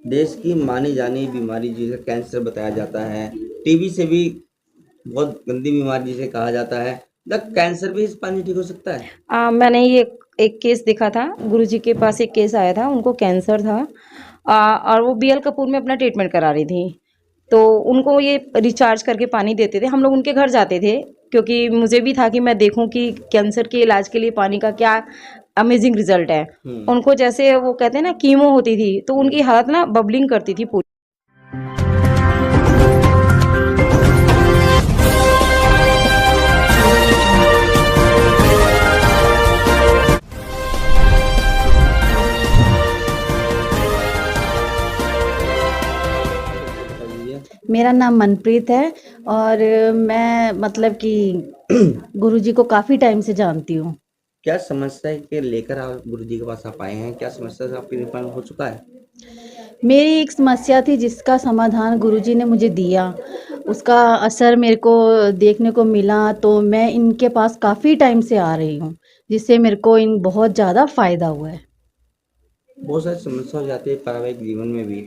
देश की मानी जानी बीमारी जिसे कैंसर बताया जाता है, टीबी से भी बहुत गंदी बीमारी जिसे कहा जाता है, क्या कैंसर भी इस पानी ठीक हो सकता है? मैंने ये एक केस देखा था, गुरुजी के पास एक केस आया था, उनको कैंसर था। और वो बीएल कपूर में अपना ट्रीटमेंट करा रही थी। तो उनको ये रिचार्ज करके पानी देते थे, हम लोग उनके घर जाते थे, क्योंकि मुझे भी था कि मैं देखूं कि कैंसर के इलाज के लिए पानी का क्या अमेजिंग रिजल्ट है। उनको जैसे वो कहते हैं ना कीमो होती थी, तो उनकी हालत ना बबलिंग करती थी पूरी। मेरा नाम मनप्रीत है और मैं मतलब कि गुरुजी को काफ़ी टाइम से जानती हूँ। क्या समस्या के लेकर आप गुरुजी के पास आप आए हैं? क्या समस्या से आपके निदान हो चुका है? मेरी एक समस्या थी जिसका समाधान गुरुजी ने मुझे दिया, उसका असर मेरे को देखने को मिला, तो मैं इनके पास काफ़ी टाइम से आ रही हूँ, जिससे मेरे को इन बहुत ज़्यादा फ़ायदा हुआ है। बहुत सारी समस्या हो जाती है पारिवारिक जीवन में भी,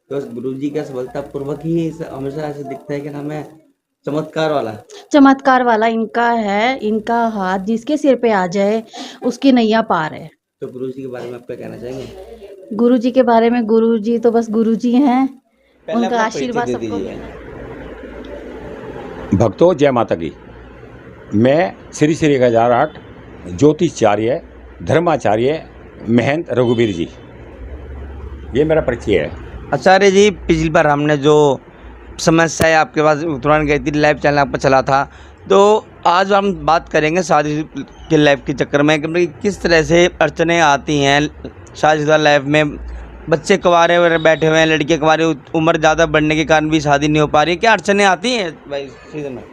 तो गुरुजी का सफलतापूर्वक ही हमेशा ऐसे दिखता है कि नाम है चमत्कार वाला। चमत्कार वाला इनका है, इनका हाथ जिसके सिर पे आ जाए उसकी नैया पार है। तो गुरुजी के बारे में आप क्या कहना चाहेंगे? गुरुजी के बारे में, गुरुजी तो बस गुरुजी हैं, पहले उनका अपना परिचय आशीर्वाद दे सबको दीजिए। मिले। भक्तों जय माता की। मैं श्री श्री 1008 ज्योतिषाचार्य धर्माचार्य महंत रघुवीर जी, ये मेरा परिचय है। आचार्य जी, पिछली बार हमने जो समस्याएं आपके पास तुरंत गई थी, लाइव चैनल आपका चला था, तो आज हम बात करेंगे शादी के लाइफ के चक्कर में कि किस तरह से अड़चने आती हैं शादीशुदा लाइफ में। बच्चे कुंवारे वगैरह बैठे हुए हैं, लड़के कुंवारे, उम्र ज़्यादा बढ़ने के कारण भी शादी नहीं हो पा रही, क्या अड़चने आती हैं भाई सीजन में?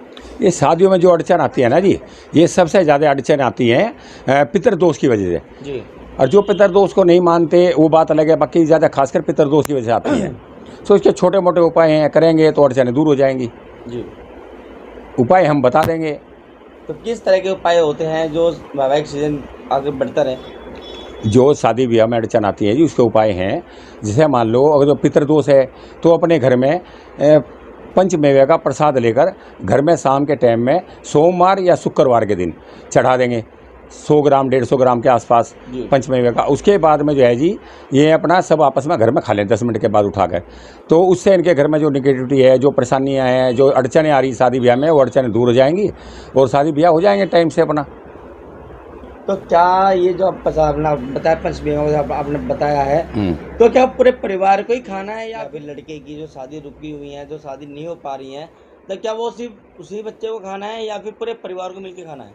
ये शादियों में जो अड़चन आती है ना जी, ये सबसे ज़्यादा अड़चन आती हैं पितृदोष की वजह से जी। और जो पितृदोष को नहीं मानते वो बात अलग है, बाकी ज़्यादा खासकर पितृदोष की वजह से आती हैं। तो इसके छोटे मोटे उपाय हैं, करेंगे तो अड़चनें दूर हो जाएंगी। जी। उपाय हम बता देंगे। तो किस तरह के उपाय होते हैं जो वैवाहिक सीजन आगे बढ़ता रहे? जो शादी ब्याह में अड़चन आती है जी, उसके उपाय हैं। जैसे मान लो अगर जो पितृदोष है तो अपने घर में पंचमेवे का प्रसाद लेकर घर में शाम के टाइम में सोमवार या शुक्रवार के दिन चढ़ा देंगे, 100 ग्राम 150 ग्राम के आसपास पंचमेवे का। उसके बाद में जो है जी, ये अपना सब आपस में घर में खा लें 10 मिनट के बाद उठाकर। तो उससे इनके घर में जो निगेटिविटी है, जो परेशानियां हैं, जो अड़चनें आ रही शादी ब्याह में, वो अड़चनें दूर हो जाएंगी और शादी ब्याह हो जाएंगे टाइम से अपना। तो क्या ये जो आपने बताया पंचमेवा आपने बताया है, तो क्या पूरे परिवार को ही खाना है या फिर लड़के की जो शादी रुकी हुई है, जो शादी नहीं हो पा रही है, तो क्या वो सिर्फ उसी बच्चे को खाना है या फिर पूरे परिवार को मिलकर खाना है?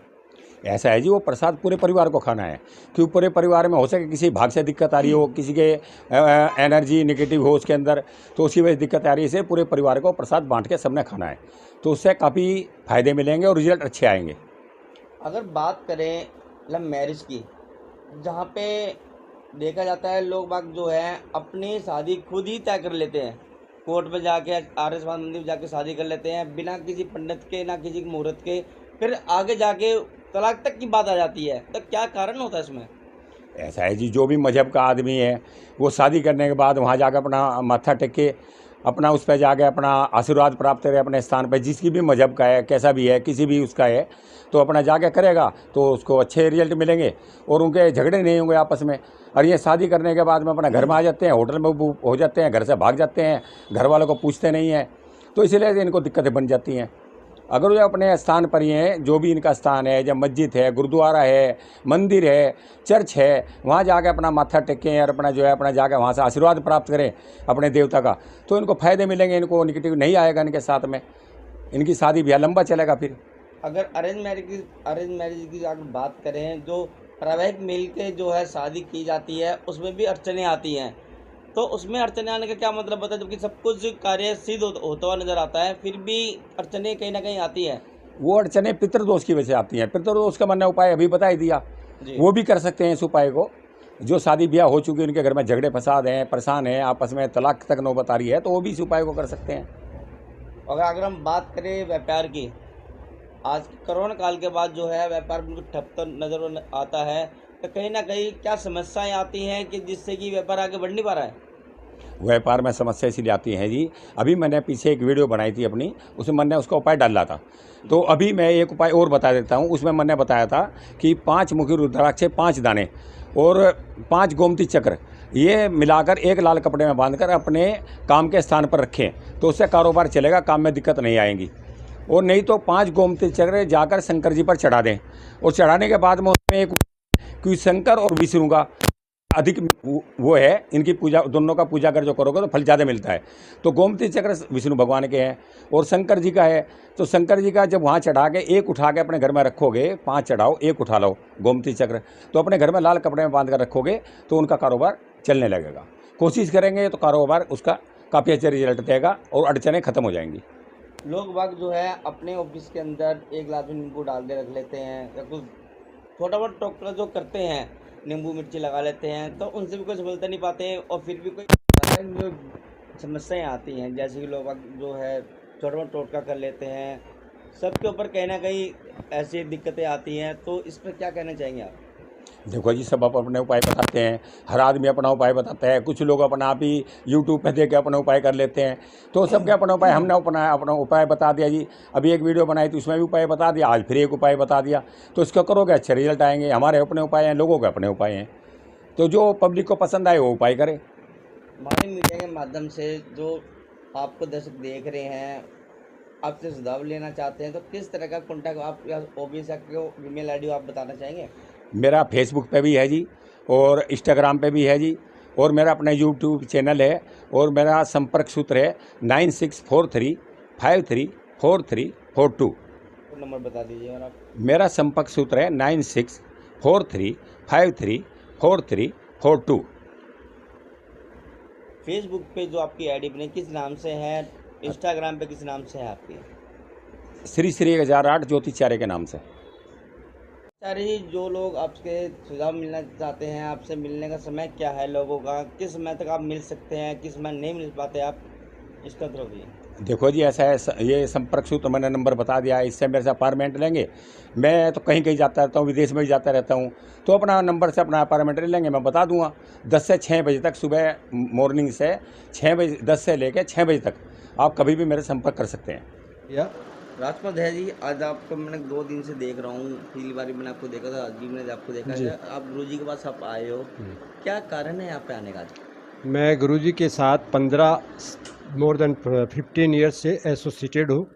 ऐसा है जी, वो प्रसाद पूरे परिवार को खाना है, क्योंकि पूरे परिवार में हो सके किसी भाग से दिक्कत आ रही हो, किसी के एनर्जी नेगेटिव हो उसके अंदर, तो उसकी वजह से दिक्कत आ रही है, इसे पूरे परिवार को प्रसाद बांट के सबने खाना है, तो उससे काफ़ी फायदे मिलेंगे और रिजल्ट अच्छे आएंगे। अगर बात करें लव मैरिज की, जहाँ पे देखा जाता है लोग बाग जो है अपनी शादी खुद ही तय कर लेते हैं, कोर्ट में जाके आर्य समाज मंदिर में जाके शादी कर लेते हैं बिना किसी पंडित के, ना किसी मुहूर्त के, फिर आगे जाके तलाक तक की बात आ जाती है। तो क्या कारण होता है इसमें? ऐसा है जी, जो भी मजहब का आदमी है वो शादी करने के बाद वहाँ जाकर अपना माथा टेक के अपना उस पर जाके अपना आशीर्वाद प्राप्त करे अपने स्थान पर, जिसकी भी मजहब का है, कैसा भी है, किसी भी उसका है, तो अपना जाके करेगा तो उसको अच्छे रिजल्ट मिलेंगे और उनके झगड़े नहीं होंगे आपस में। और ये शादी करने के बाद में अपना घर में आ जाते हैं, होटल में हो जाते हैं, घर से भाग जाते हैं, घर वालों को पूछते नहीं हैं, तो इसीलिए इनको दिक्कतें बन जाती हैं। अगर वो अपने स्थान पर ही हैं, जो भी इनका स्थान है, जब मस्जिद है, गुरुद्वारा है, मंदिर है, चर्च है, वहाँ जाके अपना माथा टेकें और अपना जो है अपना जाकर वहाँ से आशीर्वाद प्राप्त करें अपने देवता का, तो इनको फ़ायदे मिलेंगे, इनको निगेटिव नहीं आएगा इनके साथ में, इनकी शादी ब्याह लंबा चलेगा। फिर अगर अरेंज मैरिज की अगर बात करें, जो वैवाहिक मिल के जो है शादी की जाती है उसमें भी अड़चनें आती हैं, तो उसमें अड़चने आने का क्या मतलब होता है? जबकि सब कुछ कार्य सिद्ध होता हुआ नजर आता है, फिर भी अड़चने कहीं ना कहीं आती है। वो अड़चने पितृदोष की वजह से आती हैं। पितृदोष का मैंने उपाय अभी बता ही दिया, वो भी कर सकते हैं इस उपाय को। जो शादी ब्याह हो चुकी है, उनके घर में झगड़े फसाद हैं, परेशान हैं, आपस में तलाक तक नौबत आ रही है, तो वो भी इस उपाय को कर सकते हैं। अगर हम बात करें व्यापार की, आज कोरोना काल के बाद जो है व्यापार बिल्कुल ठप तो नजर आता है, तो कहीं ना कहीं क्या समस्याएं आती हैं कि जिससे कि व्यापार आगे बढ़ नहीं पा रहा है? व्यापार में समस्या इसलिए आती है जी। अभी मैंने पीछे एक वीडियो बनाई थी अपनी, उसमें मैंने उसका उपाय डाला था। तो अभी मैं एक उपाय और बता देता हूँ। उसमें मैंने बताया था कि 5 मुखी रुद्राक्ष, 5 दाने और 5 गोमती चक्र, ये मिलाकर एक लाल कपड़े में बांधकर अपने काम के स्थान पर रखें, तो उससे कारोबार चलेगा, काम में दिक्कत नहीं आएगी। और नहीं तो 5 गोमती चक्र जाकर शंकर जी पर चढ़ा दें, और चढ़ाने के बाद में उसमें एक, क्योंकि शंकर और विष्णु का अधिक वो है, इनकी पूजा, दोनों का पूजा कर जो करोगे तो फल ज़्यादा मिलता है। तो गोमती चक्र विष्णु भगवान के हैं और शंकर जी का है, तो शंकर जी का जब वहाँ चढ़ा के एक उठा के अपने घर में रखोगे, 5 चढ़ाओ, एक उठा लो गोमती चक्र, तो अपने घर में लाल कपड़े में बांध कर रखोगे तो उनका कारोबार चलने लगेगा। कोशिश करेंगे तो कारोबार उसका काफ़ी अच्छा रिजल्ट देगा और अड़चनें खत्म हो जाएंगी। लोग बाग जो है अपने ऑफिस के अंदर एक गिलास में नींबू डाल के रख लेते हैं, या कुछ छोटा बहुत टोकरा जो करते हैं, नींबू मिर्ची लगा लेते हैं, तो उनसे भी कोई सफलता नहीं पाते हैं। और फिर भी कोई जो समस्याएं आती हैं, जैसे कि लोग बाग जो है छोटा बहुत टोटका कर लेते हैं, सबके ऊपर कहीं ना कहीं ऐसी दिक्कतें आती हैं, तो इस पर क्या कहना चाहेंगे आप? देखो जी, सब अपने उपाय बताते हैं, हर आदमी अपना उपाय बताता है। कुछ लोग अपना आप ही यूट्यूब पे देख के अपना उपाय कर लेते हैं, तो सबके अपना उपाय। हमने अपना उपाय बता दिया जी। अभी एक वीडियो बनाई थी, उसमें भी उपाय बता दिया, आज फिर एक उपाय बता दिया, तो इसका करोगे अच्छे रिजल्ट आएंगे। हमारे अपने उपाय हैं, लोगों के अपने उपाय हैं, तो जो पब्लिक को पसंद आए वो उपाय करे। हमारे मीडिया के माध्यम से जो आपको दर्शक देख रहे हैं, आपसे सुझाव लेना चाहते हैं, तो किस तरह का कॉन्टैक्ट आप या ऑफिस या ईमेल आईडी आप बताना चाहेंगे? मेरा फेसबुक पे भी है जी, और इंस्टाग्राम पे भी है जी, और मेरा अपना यूट्यूब चैनल है, और मेरा संपर्क सूत्र है 9643534342। नंबर बता दीजिए। और आप मेरा संपर्क सूत्र है 9643534342। फेसबुक पे जो आपकी आईडी बनी किस नाम से है? इंस्टाग्राम पे किस नाम से है आपकी? श्री 1008 ज्योतिचार्य के नाम से। सारे ही जो लोग आपसे सुझाव मिलना चाहते हैं, आपसे मिलने का समय क्या है लोगों का, किस समय तक आप मिल सकते हैं, किस समय नहीं मिल पाते आप, इसका तरफ भी? देखो जी, ऐसा है, ये संपर्क सूत्र मैंने नंबर बता दिया है, इससे मेरे से अपार्टमेंट लेंगे। मैं तो कहीं कहीं जाता रहता हूँ, विदेश में भी जाता रहता हूँ, तो अपना नंबर से अपना अपार्टमेंट ले लेंगे, मैं बता दूंगा। 10 से 6 बजे तक, सुबह मॉर्निंग से 6 बजे, 10 से लेकर 6 बजे तक आप कभी भी मेरे संपर्क कर सकते हैं। या राजपद है जी, आज आपको मैंने 2 दिन से देख रहा हूँ, पिछली बार मैंने आपको देखा था, आज भी मैंने आपको देखा है। आप गुरुजी के पास आप आए हो, क्या कारण है यहाँ पे आने का? मैं गुरुजी के साथ 15 मोर देन 15 ईयर्स से एसोसिएटेड हूँ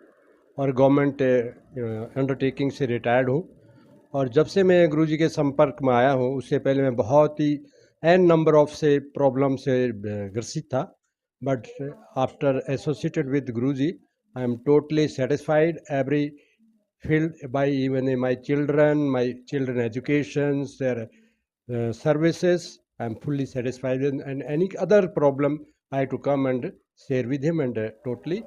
और गवर्नमेंट अंडरटेकिंग से रिटायर्ड हूँ। और जब से मैं गुरुजी के संपर्क में आया हूँ, उससे पहले मैं बहुत ही एन नंबर ऑफ से प्रॉब्लम से ग्रसित था, but after associated with Guruji I am totally satisfied. Every field, by even my children educations, their services, I am fully satisfied. And any other problem, I have to come and share with him and totally.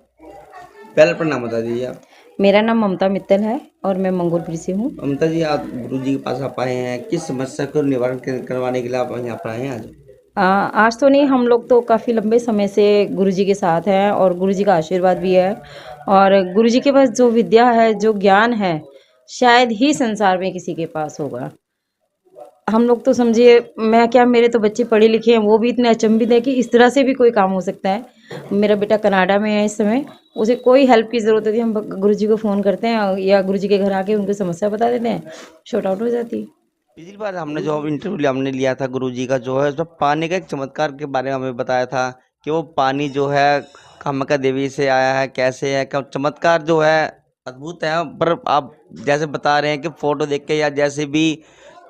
पहले अपना नाम बता दीजिए आप। मेरा नाम ममता मित्तल है और मैं मंगोलपुर से हूँ। ममता जी, आप गुरुजी के पास आप आए हैं, किस समस्या को निवारण करवाने के लिए आप यहाँ पर आए हैं आज? आज तो नहीं, हम लोग तो काफ़ी लंबे समय से गुरुजी के साथ हैं और गुरुजी का आशीर्वाद भी है। और गुरुजी के पास जो विद्या है, जो ज्ञान है, शायद ही संसार में किसी के पास होगा। हम लोग तो समझिए, मैं क्या, मेरे तो बच्चे पढ़े लिखे हैं, वो भी इतने अचंभित है कि इस तरह से भी कोई काम हो सकता है। मेरा बेटा कनाडा में है इस समय, उसे कोई हेल्प की ज़रूरत होती है, हम गुरुजी को फ़ोन करते हैं या गुरुजी के घर आके उनकी समस्या बता देते हैं, शॉर्ट आउट हो जाती है। पिछली बार हमने जो इंटरव्यू हमने लिया था गुरुजी का, जो है उसमें पानी का एक चमत्कार के बारे में हमें बताया था कि वो पानी जो है कामाख्या देवी से आया है, कैसे है, क्या चमत्कार जो है अद्भुत है। पर आप जैसे बता रहे हैं कि फोटो देख के या जैसे भी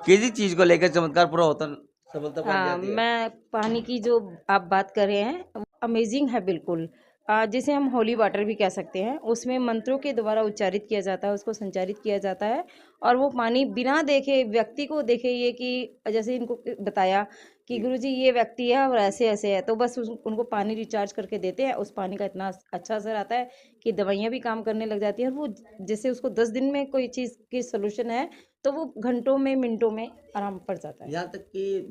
किसी चीज़ को लेकर चमत्कार पूरा होता, सफलता पा जाती है। मैं पानी की जो आप बात कर रहे हैं, अमेजिंग है बिल्कुल। जिसे हम होली वाटर भी कह सकते हैं, उसमें मंत्रों के द्वारा उच्चारित किया जाता है, उसको संचारित किया जाता है और वो पानी बिना देखे, व्यक्ति को देखे, ये कि जैसे इनको बताया कि गुरुजी ये व्यक्ति है और ऐसे ऐसे है, तो बस उनको पानी रिचार्ज करके देते हैं। उस पानी का इतना अच्छा असर आता है कि दवाइयाँ भी काम करने लग जाती हैं और वो जैसे उसको 10 दिन में कोई चीज़ की सोल्यूशन है तो वो घंटों में, मिनटों में आराम पड़ जाता है। यहाँ तक कि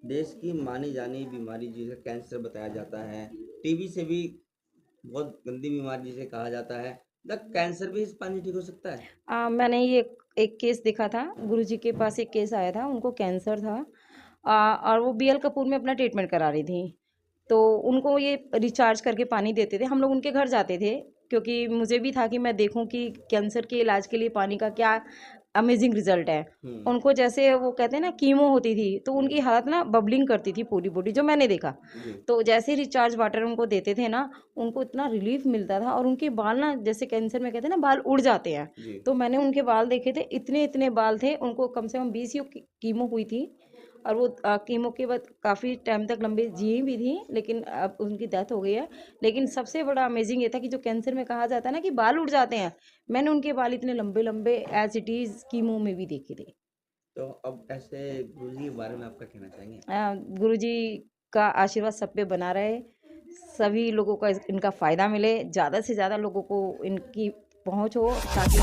देश की मानी जानी बीमारी जिसे कैंसर बताया जाता है, टीबी से भी बहुत गंदी बीमारी जिसे कहा जाता है, द कैंसर भी इस पानी ठीक हो सकता है? मैंने ये एक केस देखा था, गुरुजी के पास एक केस आया था, उनको कैंसर था और वो बीएल कपूर में अपना ट्रीटमेंट करा रही थी। तो उनको ये रिचार्ज करके पानी देते थे। हम लोग उनके घर जाते थे क्योंकि मुझे भी था कि मैं देखूं कि कैंसर के इलाज के लिए पानी का क्या अमेजिंग रिजल्ट है। उनको जैसे वो कहते हैं ना कीमो होती थी, तो उनकी हालत ना बबलिंग करती थी पूरी बॉडी, जो मैंने देखा। तो जैसे रिचार्ज वाटर उनको देते थे ना, उनको इतना रिलीफ मिलता था। और उनके बाल ना, जैसे कैंसर में कहते हैं ना बाल उड़ जाते हैं, तो मैंने उनके बाल देखे थे, इतने इतने बाल थे। उनको कम से कम 20 कीमो हुई थी और वो कीमो के बाद काफ़ी टाइम तक लंबे जी भी थी, लेकिन अब उनकी डेथ हो गई है। लेकिन सबसे बड़ा अमेजिंग ये था कि जो कैंसर में कहा जाता है ना कि बाल उड़ जाते हैं, मैंने उनके बाल इतने लंबे लंबे एज इट इज़ कीमो में भी देखे थे। तो अब ऐसे गुरुजी के बारे में आपका कहना चाहेंगे? गुरुजी का आशीर्वाद सब पे बना रहे, सभी लोगों का इनका फ़ायदा मिले, ज़्यादा से ज़्यादा लोगों को इनकी पहुँच हो ताकि